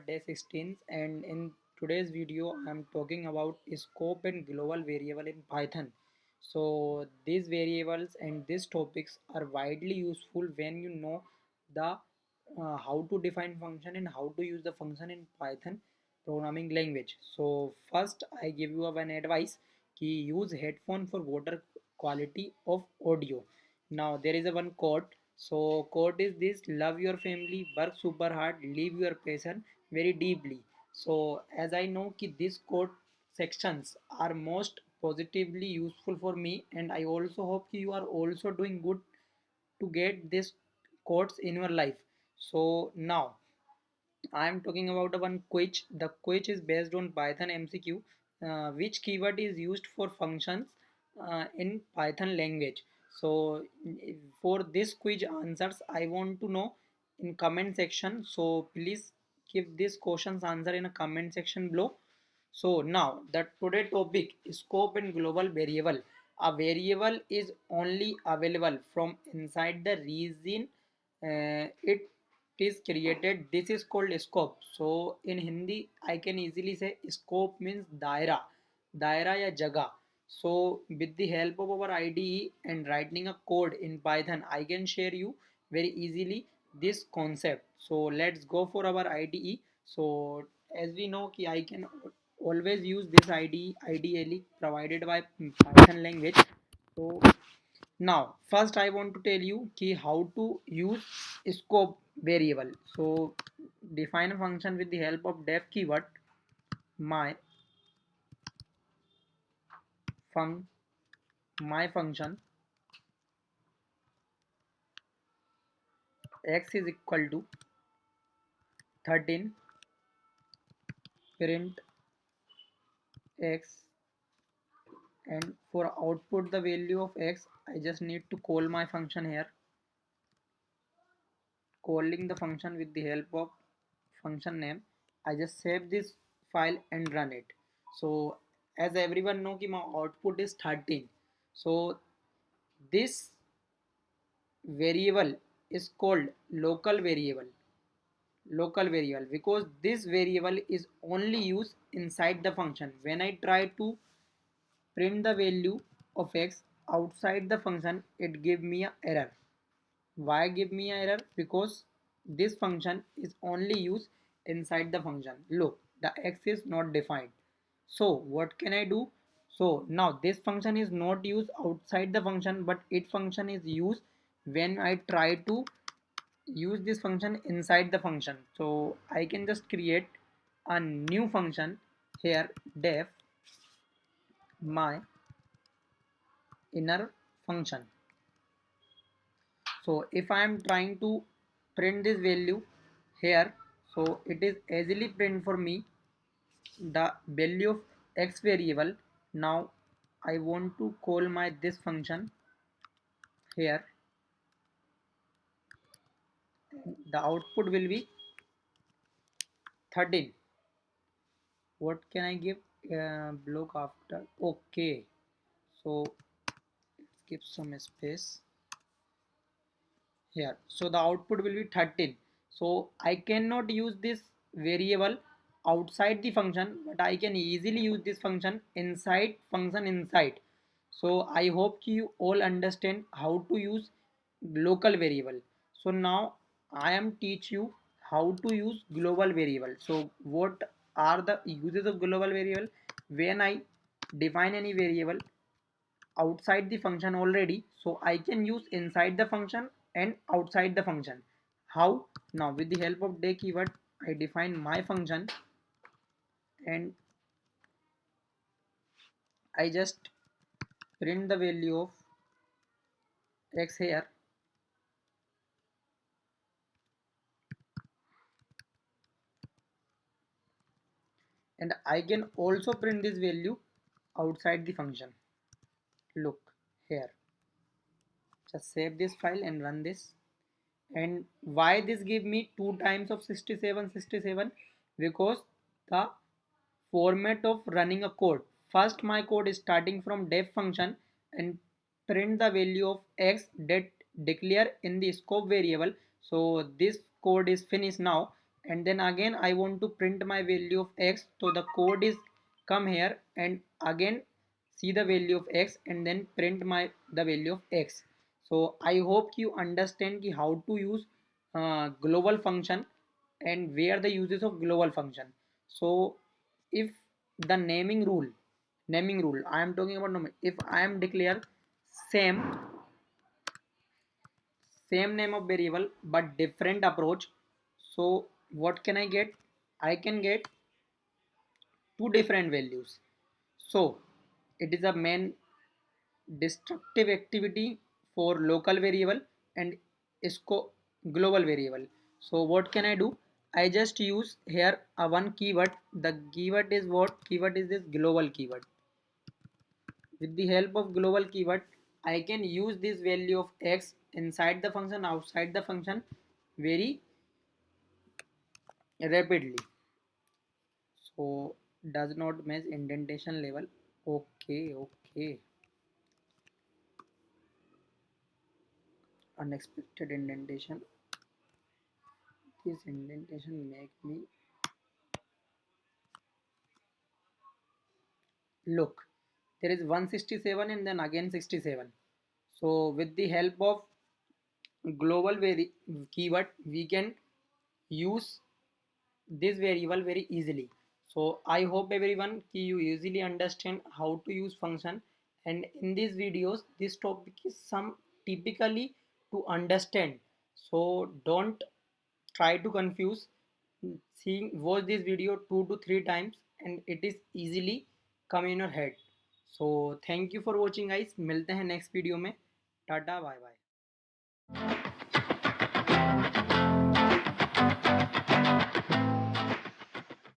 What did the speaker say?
day 16 and in today's video I'm talking about scope and global variable in Python. So these variables and these topics are widely useful when you know the how to define function and how to use the function in Python programming language. So first I give you one advice कि use headphone for better quality of audio. Now there is a one quote. So quote is this: love your family, work super hard, live your passion very deeply. So as I know कि this quote sections are most positively useful for me, and I also hope you are also doing good to get this quotes in your life. So now I am talking about one quiz. The quiz is based on Python MCQ. Which keyword is used for functions in Python language? So for this quiz answers, I want to know in comment section. So please give this questions answer in a comment section below. So now the today topic is scope and global variable. A variable is only available from inside the region it is created. This is called scope. So in Hindi I can easily say scope means daira ya jagah. So with the help of our IDE and writing a code in Python, I can share you very easily this concept. So let's go for our IDE. So as we know कि I can always use this IDE ideally provided by Python language. So now first I want to tell you कि how to use scope variable. So define a function with the help of def keyword. My func my function x is equal to 13, print x, and for output the value of x I just need to call my function here. Calling the function with the help of function name, I just save this file and run it. So as everyone know कि my output is 13. So this variable is called local variable because this variable is only used inside the function. When I try to print the value of x outside the function, it give me a error. Why give me an error? Because this function is only used inside the function. Look, the x is not defined. So what can I do? So now this function is not used outside the function, but it function is used when I try to use this function inside the function. So I can just create a new function here, def my inner function. So if I am trying to print this value here, so it is easily print for me the value of x variable. Now I want to call my this function here. The output will be 13. What can I give block after? Okay, so let's give some space here. So the output will be 13. So I cannot use this variable outside the function, but I can easily use this function inside. So I hope you all understand how to use local variable. So now I am teach you how to use global variable. So what are the uses of global variable? When I define any variable outside the function already, so I can use inside the function and outside the function. How? Now with the help of day keyword I define my function and I just print the value of x here, and I can also print this value outside the function. Look here, just save this file and run this. And why this give me 2 times of 67? Because the format of running a code, first my code is starting from def function and print the value of x that declare in the scope variable. So this code is finished now, and then again I want to print my value of x, so the code is come here and again see the value of x and then print my the value of x. So I hope you understand ki how to use global function and where the uses of global function. So if the naming rule I am talking about, if I am declare same same name of variable but different approach, so what can I get? I can get two different values. So it is a main destructive activity for local variable and global variable. So what can I do? I just use here a one keyword. The keyword is what? Keyword is this global keyword. With the help of global keyword I can use this value of x inside the function, outside the function very rapidly. So does not match indentation level. Okay. Unexpected indentation. This indentation make me look. There is 167 and then again 67. So with the help of global keyword we can use this variable very easily. So I hope everyone you easily understand how to use function, and in these videos this topic is some typically to understand. So don't try to confuse. Seeing watch this video 2 to 3 times and it is easily come in your head. So thank you for watching guys, मिलते हैं next video में. Tata bye bye.